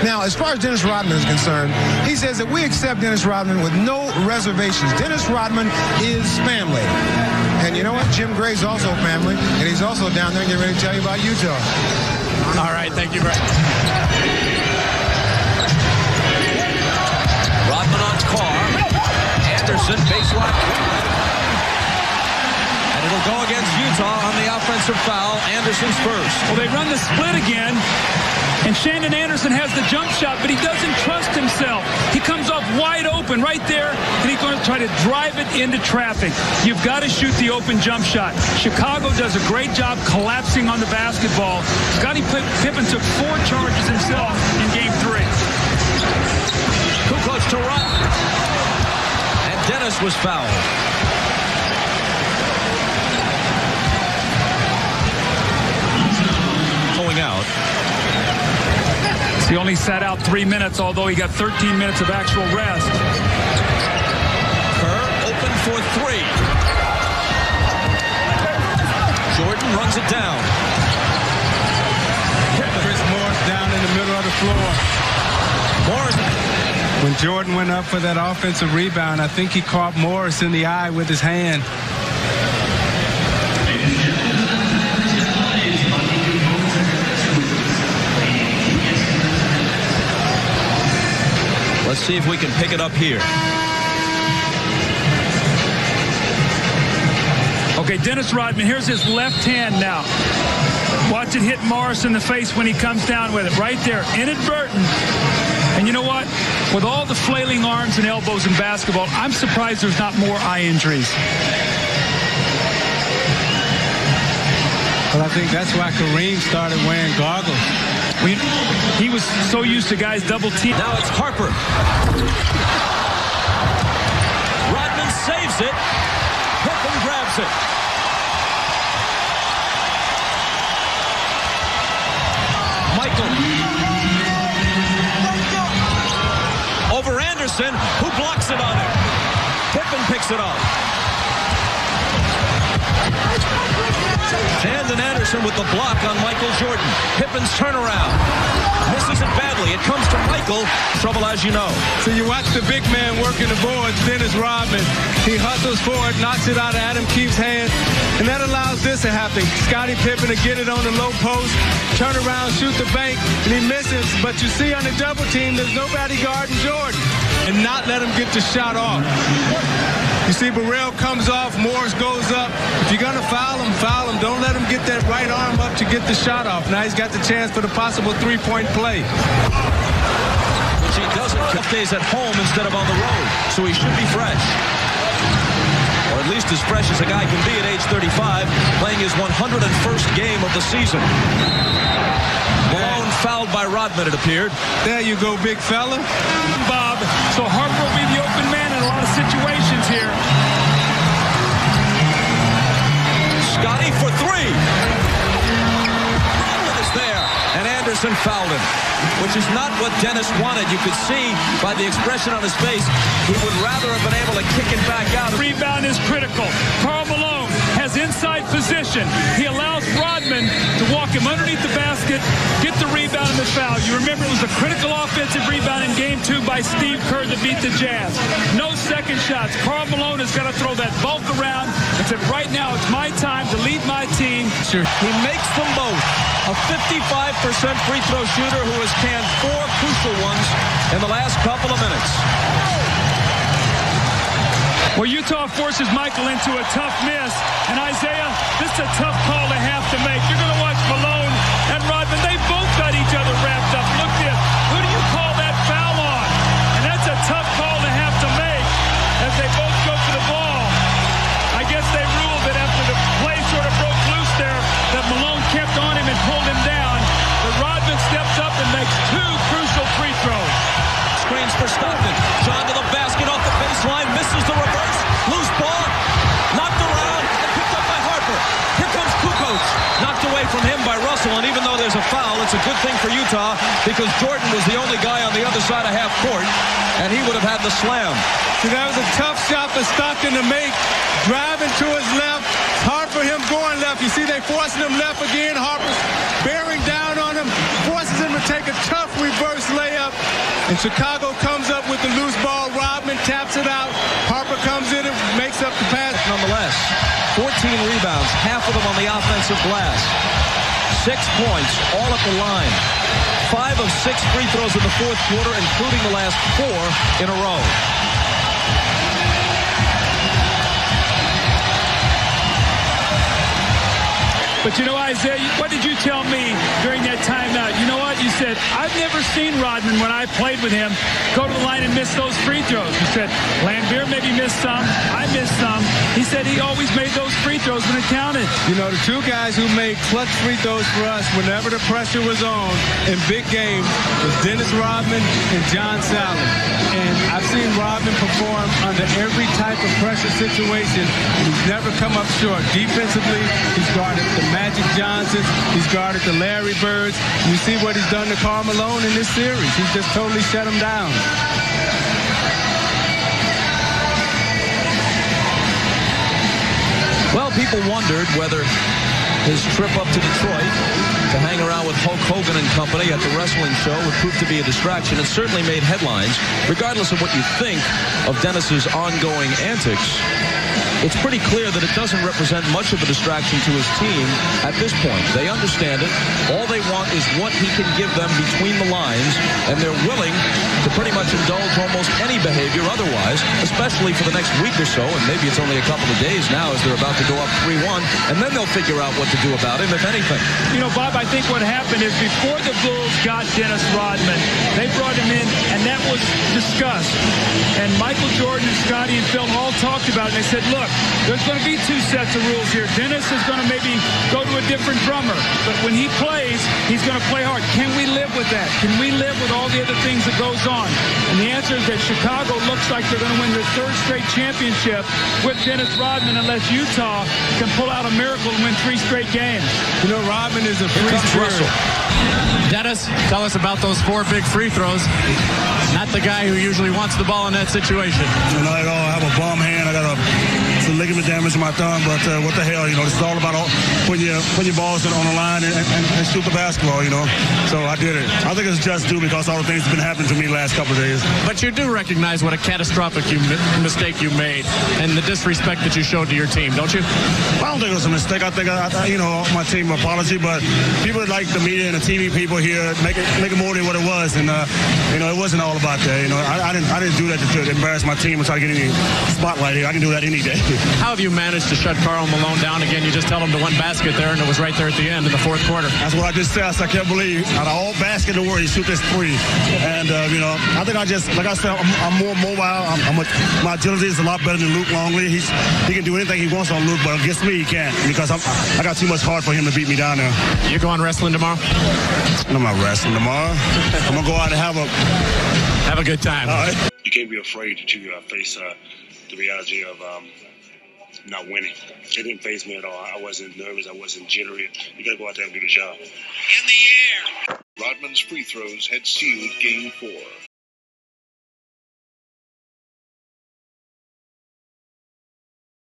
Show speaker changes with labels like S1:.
S1: Now, as far as Dennis Rodman is concerned, he says that we accept Dennis Rodman with no reservations. Dennis Rodman is family. And you know what? Jim Gray's also family, and he's also down there getting ready to tell you about Utah.
S2: All right, thank you very much.
S3: Rodman on Carr. Anderson, baseline. And it'll go against Utah on the offensive foul. Anderson's first.
S4: Well, they run the split again. And Shandon Anderson has the jump shot, but he doesn't trust himself. He comes off wide open right there, and he's going to try to drive it into traffic. You've got to shoot the open jump shot. Chicago does a great job collapsing on the basketball. Scottie Pippen took 4 charges himself in Game 3.
S3: Kukoc to Rodman. And Dennis was fouled. Going out.
S4: He only sat out 3 minutes, although he got 13 minutes of actual rest.
S3: Kerr open for 3. Jordan runs it down.
S5: Chris Morris down in the middle of the floor.
S3: Morris.
S5: When Jordan went up for that offensive rebound, I think he caught Morris in the eye with his hand.
S3: Let's see if we can pick it up here.
S4: Okay, Dennis Rodman, here's his left hand now. Watch it hit Morris in the face when he comes down with it. Right there, inadvertent. And you know what? With all the flailing arms and elbows in basketball, I'm surprised there's not more eye injuries.
S5: Well, I think that's why Kareem started wearing goggles.
S4: He was so used to guys double team.
S3: Now it's Harper. Rodman saves it. Pippen grabs it. Michael. Over Anderson, who blocks it on him. Pippen picks it up. Shandon Anderson with the block on Michael Jordan. Pippen's turnaround. Misses it badly. It comes to Michael. Trouble, as you know.
S5: So you watch the big man working the boards, Dennis Rodman. He hustles forward, knocks it out of Adam Keefe's hand, and that allows this to happen. Scottie Pippen to get it on the low post, turn around, shoot the bank, and he misses. But you see on the double team, there's nobody guarding Jordan, and not let him get the shot off. You see Burrell comes off, Morris goes up. If you're going to foul him, foul him. Don't let him get that right arm up to get the shot off. Now he's got the chance for the possible three-point play.
S3: Which he doesn't. Days at home instead of on the road, so he should be fresh. Or at least as fresh as a guy can be at age 35, playing his 101st game of the season. Malone fouled by Rodman, it appeared.
S5: There you go, big fella.
S4: Bob, so Harper will be the open man in a lot of situations here.
S3: Scottie for 3. Rodman is there, and Anderson fouled him, which is not what Dennis wanted. You could see by the expression on his face, he would rather have been able to kick it back out.
S4: Rebound is critical. Karl Malone has inside position. He allows Rodman to walk him underneath the basket, get the rebound and the foul. You remember it was a critical offensive rebound in Game 2 by Steve Kerr to beat the Jazz. No second shots. Karl Malone has got to throw that bulk around and said, right now it's my time to lead my team.
S3: Sure. He makes them both. A 55% free throw shooter who has canned 4 crucial ones in the last couple of minutes.
S4: Well, Utah forces Michael into a tough miss. And Isaiah, this is a tough call to have to make. You're going to watch Malone and Rodman. They both got each other wrapped up. Look at this. Who do you call that foul on? And that's a tough call to have to make as they both go for the ball. I guess they ruled that after the play sort of broke loose there, that Malone kept on him and pulled him down. But Rodman steps up and makes 2 crucial free throws.
S3: Screens for Stockton. John to the basket off the baseline. Misses the reverse. Loose ball. Knocked around and picked up by Harper. Here comes Kukoc. Knocked away from him by Russell. And even though there's a foul, it's a good thing for Utah because Jordan was the only guy on the other side of half court. And he would have had the slam.
S5: See, that was a tough shot for Stockton to make. Driving to his left. It's hard for him going left. You see they forcing him left again. Harper's bearing down on him. Forces him to take a tough reverse layup. And Chicago comes up with the loose ball. Rodman taps it out. Harper comes in and makes up the pass.
S3: Nonetheless, 14 rebounds, half of them on the offensive glass. 6 points, all at the line. 5 of 6 free throws in the fourth quarter, including the last 4 in a row.
S4: But you know, Isaiah, what did you tell me during that timeout? You know what? You said, I've never seen Rodman when I played with him go to the line and miss those free throws. You said, Lambeer maybe missed some. I missed some. He said he always made those free throws when it counted.
S5: You know, the two guys who made clutch free throws for us whenever the pressure was on in big games was Dennis Rodman and John Salley. And I've seen Rodman perform under every type of pressure situation. He's never come up short. Defensively, he's guarded the Magic Johnsons. He's guarded the Larry Birds. You see what he's done to Karl Malone in this series. He's just totally shut him down.
S3: Well, people wondered whether his trip up to Detroit to hang around with Hulk Hogan and company at the wrestling show would prove to be a distraction. It certainly made headlines. Regardless of what you think of Dennis's ongoing antics, it's pretty clear that it doesn't represent much of a distraction to his team at this point. They understand it. All they want is what he can give them between the lines, and they're willing to pretty much indulge almost any behavior otherwise, especially for the next week or so, and maybe it's only a couple of days now as they're about to go up 3-1, and then they'll figure out what to do about him, if anything.
S4: You know, Bob, I think what happened is before the Bulls got Dennis Rodman, they brought him in, and that was discussed. And Michael Jordan and Scotty and Phil all talked about it, and they said, look, there's going to be 2 sets of rules here. Dennis is going to maybe go to a different drummer, but when he plays, he's going to play hard. Can we live with that? Can we live with all the other things that goes on? And the answer is that Chicago looks like they're going to win their 3rd straight championship with Dennis Rodman unless Utah can pull out a miracle and win 3 straight games.
S5: You know, Rodman is a free spirit.
S2: Dennis, tell us about those 4 big free throws. Not the guy who usually wants the ball in that situation.
S6: You know, I have a bum hand. I got some ligament damage in my thumb, but what the hell, you know, this is all about putting your balls on the line and shoot the basketball, you know. So I did it. I think it's just due because all the things that have been happening to me the last couple of days.
S2: But you do recognize what a catastrophic mistake you made and the disrespect that you showed to your team, don't you?
S6: I don't think it was a mistake. I think, you know, my team apology, but people like the media and the TV people here make it more than what it was. And, you know, it wasn't all about that. You know, I didn't do that to embarrass my team and try to get any spotlight here. I can do that any day.
S2: How have you managed to shut Karl Malone down again? You just held him to 1 basket there, and it was right there at the end in the 4th quarter.
S6: That's what I just said. I can't believe out of all basket in the world, he shoot this 3. And, you know, I think like I said, I'm more mobile. My agility is a lot better than Luke Longley. He can do anything he wants on Luke, but against me, he can't because I got too much heart for him to beat me down there.
S2: You going wrestling tomorrow?
S6: I'm not wrestling tomorrow. I'm going to go out and
S2: have a good time.
S6: All right. You can't be afraid to face the reality of not winning. It didn't faze me at all. I wasn't nervous. I wasn't jittery. You got to go out there and do the job.
S7: In the air. Rodman's free throws had sealed Game 4.